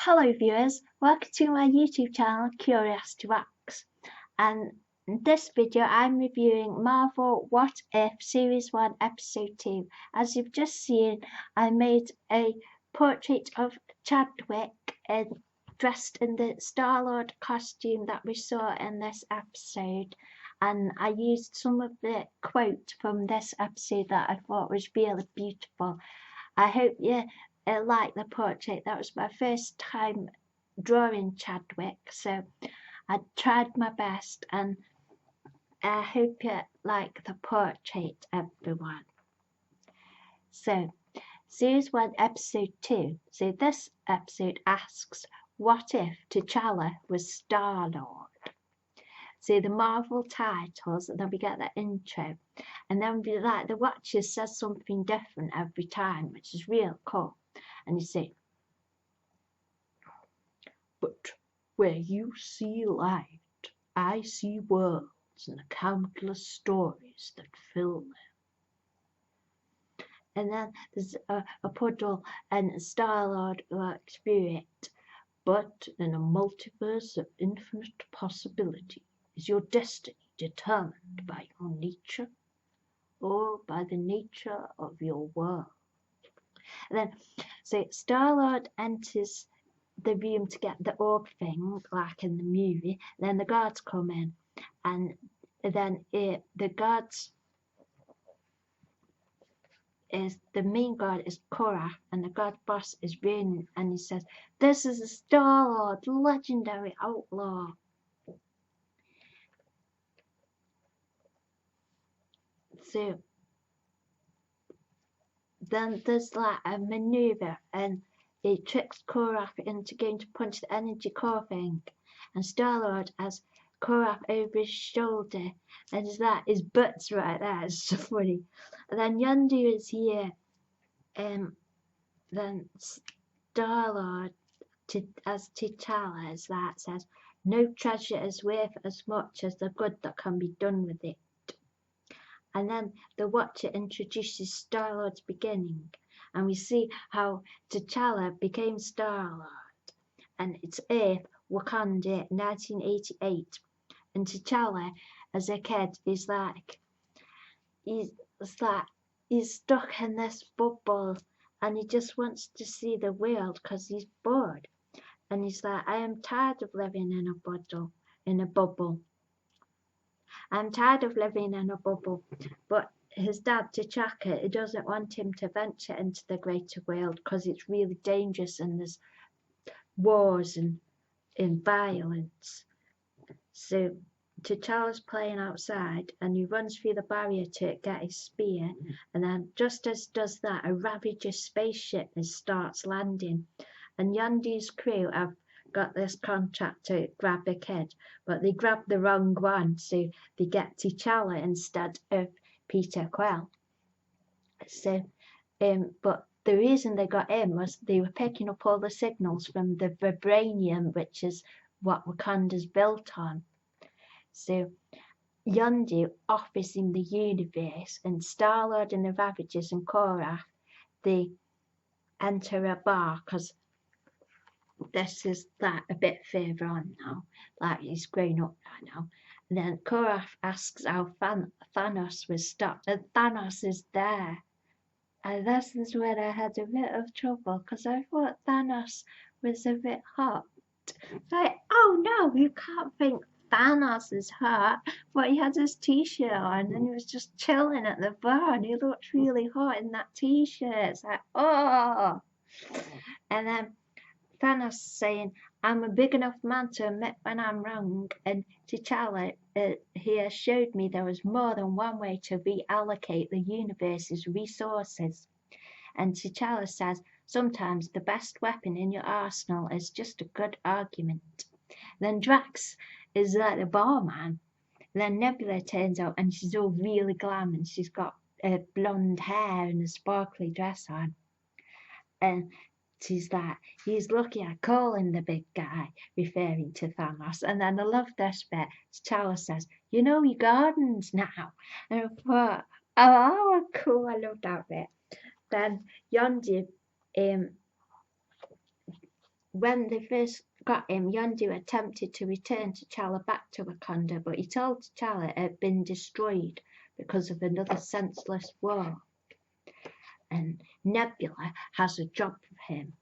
Hello viewers, welcome to my YouTube channel Curious to Wax, and in this video I'm reviewing Marvel What If Series 1 Episode 2. As you've just seen, I made a portrait of Chadwick dressed in the Star-Lord costume that we saw in this episode, and I used some of the quote from this episode that I thought was really beautiful. I hope you like the portrait. That was my first time drawing Chadwick, so I tried my best, and I hope you like the portrait, everyone. So, Series 1, Episode 2. So this episode asks, what if T'Challa was Star-Lord? So the Marvel titles, and then we get the intro, and then we like the Watcher says something different every time, which is real cool. And you say, but where you see light, I see worlds and the countless stories that fill them. And then there's a puddle and Star-Lord spirit, but in a multiverse of infinite possibility, is your destiny determined by your nature or by the nature of your world? And then, so Star-Lord enters the room to get the orb thing, like in the movie. Then the guards come in, and then the guards is the main guard is Korra, and the guard boss is Rain, and he says, "This is a Star-Lord, legendary outlaw." So then there's like a maneuver, and he tricks Korra into going to punch the energy core thing, and Star-Lord has Korra over his shoulder, and his butt's right there. It's so funny. And then Yondu is here, then Star-Lord as T'Challa is that says, "No treasure is worth as much as the good that can be done with it." And then the Watcher introduces Star-Lord's beginning, and we see how T'Challa became Star-Lord, and it's Earth, Wakanda, 1988. And T'Challa, as a kid, is like, he's stuck in this bubble, and he just wants to see the world because he's bored. And he's like, I am tired of living in a bubble. I'm tired of living in a bubble. But his dad, T'Chaka, he doesn't want him to venture into the greater world because it's really dangerous and there's wars and violence. So T'Challa's playing outside, and he runs through the barrier to get his spear, and then just as does that, a Ravager spaceship starts landing, and Yondu's crew have got this contract to grab a kid, but they grab the wrong one, so they get T'Challa instead of Peter Quill. So, but the reason they got him was they were picking up all the signals from the vibranium, which is what Wakanda's built on. So Yondu offers in the universe, and Star-Lord and the Ravagers and Korra, they enter a bar because this is that a bit further on now, like he's grown up now. And then Korra asks how Thanos was stopped, and Thanos is there. And this is where I had a bit of trouble because I thought Thanos was a bit hot. Like, oh no, you can't think Thanos is hot, but he had his t-shirt on and he was just chilling at the bar and he looked really hot in that t-shirt. It's like, oh. And then Thanos saying, I'm a big enough man to admit when I'm wrong, and T'Challa here showed me there was more than one way to reallocate the universe's resources. And T'Challa says, sometimes the best weapon in your arsenal is just a good argument. Then Drax is like the barman. Then Nebula turns out and she's all really glam and she's got blonde hair and a sparkly dress on. And she's like, he's lucky I call him the big guy, referring to Thanos. And then I love this bit. T'Challa says, you know your gardens now. And I thought, oh, cool, I love that bit. Then Yondu when they first got him, Yondu attempted to return T'Challa back to Wakanda, but he told T'Challa it had been destroyed because of another senseless war. And Nebula has a job for him.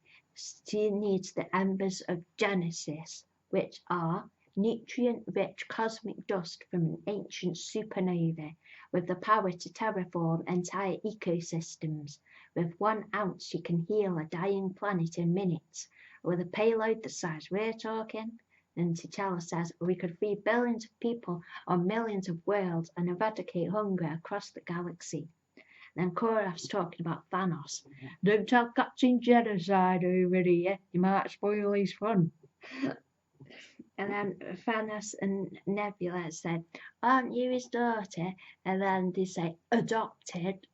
She needs the embers of Genesis, which are nutrient-rich cosmic dust from an ancient supernova with the power to terraform entire ecosystems. With 1 ounce, she can heal a dying planet in minutes. With a payload the size we're talking, and T'Challa says we could feed billions of people on millions of worlds and eradicate hunger across the galaxy. Then Koraf's talking about Thanos. Don't tell Captain Genocide over here, you might spoil his fun. And then Thanos and Nebula said, aren't you his daughter? And then they say, adopted.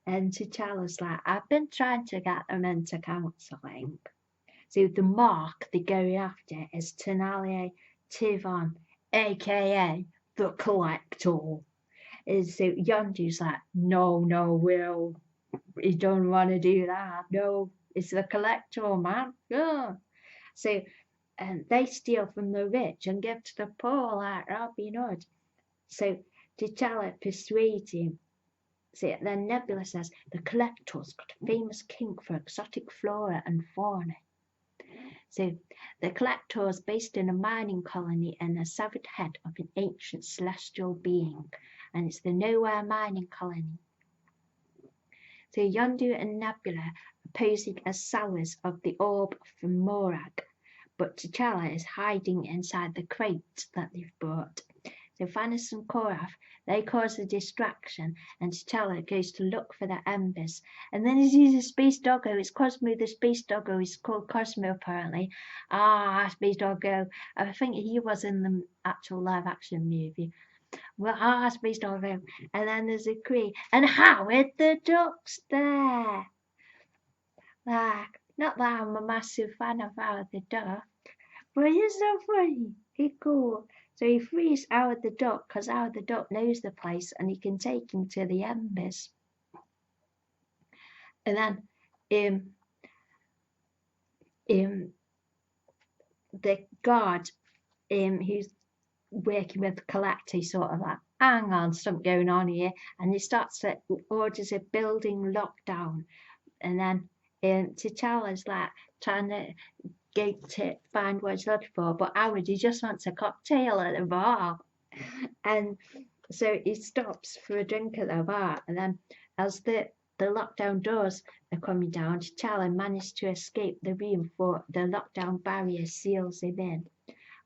And T'Challa's like, I've been trying to get them into counselling. So the mark they're going after is Tenalia Tivon, aka the Collector. And so Yondu's like, no, Will, you don't want to do that. No, it's the Collector, man. Yeah. So they steal from the rich and give to the poor like Robin Hood. So T'Challa persuades him. So then Nebula says the Collector's got a famous kink for exotic flora and fauna. So the Collector is based in a mining colony and a severed head of an ancient celestial being, and it's the Nowhere mining colony. So Yondu and Nebula are posing as sellers of the orb from Morag, but T'Challa is hiding inside the crate that they've brought. So Thanos and Koraf, they cause a distraction, and T'Challa goes to look for the embers. And then he sees a space doggo. It's Cosmo the space doggo. He's called Cosmo apparently. Space doggo. I think he was in the actual live action movie. Well, space doggo. And then there's a Kree. And Howard the Duck's there. Like, not that I'm a massive fan of Howard the Duck, but he's so funny. He's cool. So he frees Howard the Duck because Howard the Duck knows the place and he can take him to the embers. And then the guard who's working with the Collector, sort of like, hang on, something going on here. And he starts to orders a building lockdown. And then T'Challa's like trying to go to find what he's looking for, but Howard, he just wants a cocktail at the bar. And so he stops for a drink at the bar, and then as the lockdown doors are coming down, T'Challa managed to escape the room for the lockdown barrier seals him in.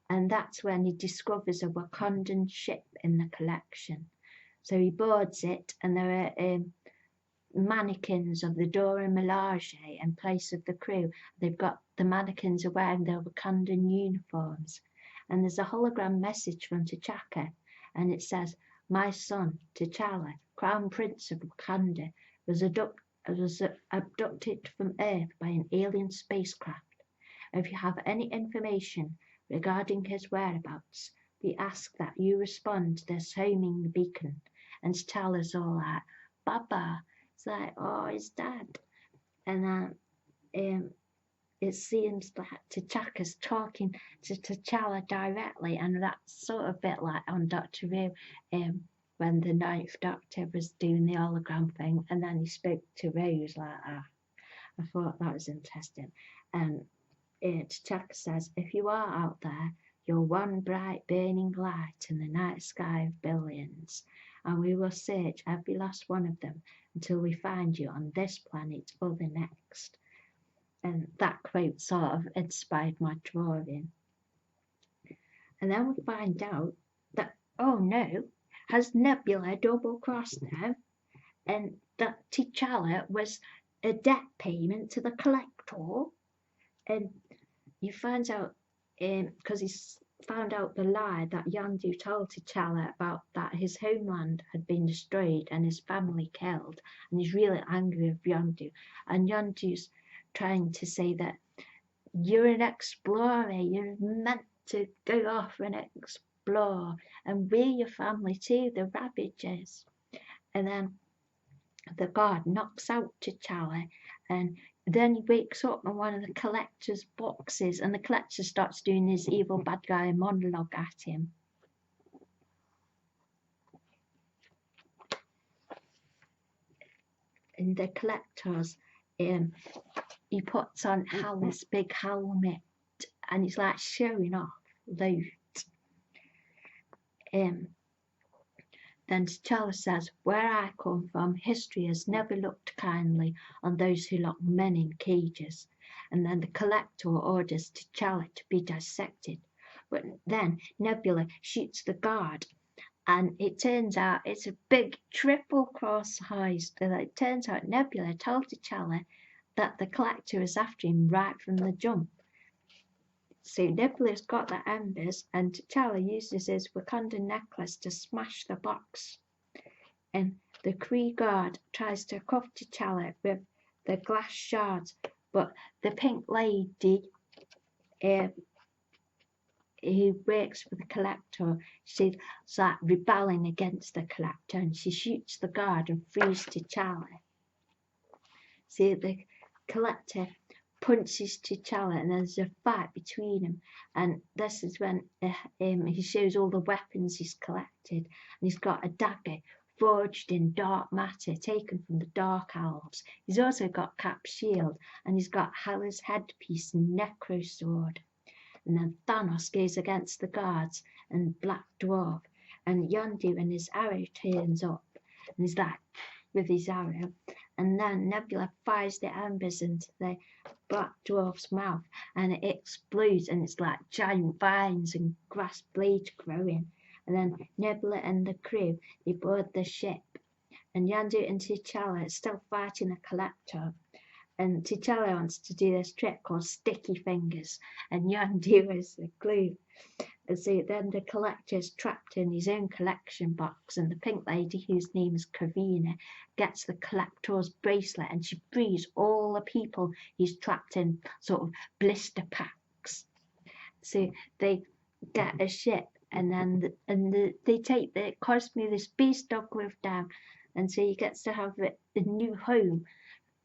And that's when he discovers a Wakandan ship in the collection. So he boards it, and there are mannequins of the Dora Milaje in place of the crew. They've got the mannequins are wearing their Wakandan uniforms. And there's a hologram message from T'Chaka, and it says, my son, T'Challa, Crown Prince of Wakanda, was abducted from Earth by an alien spacecraft. If you have any information regarding his whereabouts, we ask that you respond to this homing the beacon. And T'Challa's all like, Baba. It's like, oh, he's dead. And then it seems like T'Chaka's talking to T'Challa directly, and that's sort of a bit like on Doctor Who, when the Ninth Doctor was doing the hologram thing, and then he spoke to Rose like that. I thought that was interesting. And T'Chaka says, if you are out there, you're one bright burning light in the night sky of billions, and we will search every last one of them until we find you on this planet or the next. And that quote sort of inspired my drawing. And then we find out that, oh no, has Nebula double-crossed now? And that T'Challa was a debt payment to the Collector. And he finds out, because he's found out the lie that Yondu told T'Challa about that his homeland had been destroyed and his family killed, and he's really angry with Yondu. And Yondu's trying to say that you're an explorer, you're meant to go off and explore, and we're your family too, the Ravagers. And then the guard knocks out T'Challa, and then he wakes up in one of the collector's boxes, and the collector starts doing his evil bad guy monologue at him. And the collector's, he puts on Hal's big helmet, and he's like showing off loads. Then T'Challa says, "Where I come from, history has never looked kindly on those who lock men in cages." And then the collector orders T'Challa to be dissected. But then Nebula shoots the guard, and it turns out it's a big triple cross heist. And it turns out Nebula told T'Challa that the collector is after him right from the jump. So Nebula's got the embers, and T'Challa uses his Wakanda necklace to smash the box. And the Kree guard tries to cuff T'Challa with the glass shards, but the pink lady who works for the collector, she's like rebelling against the collector, and she shoots the guard and frees T'Challa. So the collector punches T'Challa, and there's a fight between them, and this is when he shows all the weapons he's collected, and he's got a dagger forged in dark matter taken from the Dark Elves. He's also got Cap's shield, and he's got Hela's headpiece and Necro sword. And then Thanos goes against the guards and Black Dwarf, and Yondu and his arrow turns up, and he's like with his arrow, and then Nebula fires the embers into the Black Dwarf's mouth, and it explodes, and it's like giant vines and grass blades growing. And then Nebula and the crew, they board the ship, and Yondu and T'Challa are still fighting the collector. And T'Challa wants to do this trick called Sticky Fingers, and Yondu is the glue. And so then the collector is trapped in his own collection box, and the pink lady, whose name is Kavina, gets the collector's bracelet, and she frees all the people he's trapped in sort of blister packs. So they get a ship, and then they take the Cosmo, this beast dog with them, and so he gets to have a new home.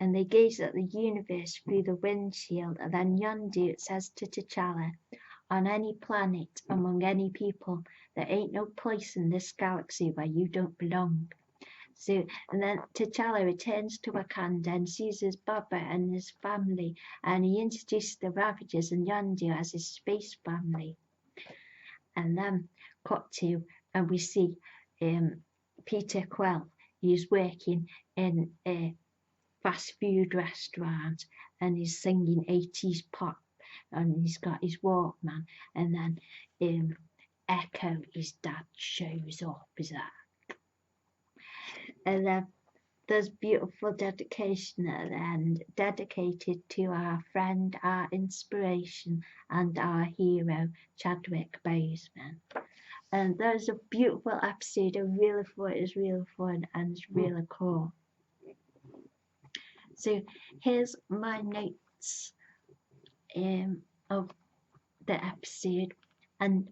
And they gaze at the universe through the windshield, and then Yondu says to T'Challa, "On any planet, among any people, there ain't no place in this galaxy where you don't belong." So, and then T'Challa returns to Wakanda and sees his Baba and his family, and he introduces the Ravagers and Yondu as his space family. And then cut to, and we see Peter Quill. He's working in a fast food restaurant, and he's singing 80s pop, and he's got his Walkman, and then Echo, his dad, shows up as that. And then there's beautiful dedication at the end, dedicated to our friend, our inspiration, and our hero, Chadwick Boseman. And there's a beautiful episode. I really thought it was really fun and it's really cool. So here's my notes of the episode, and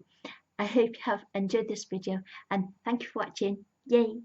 I hope you have enjoyed this video, and thank you for watching. Yay!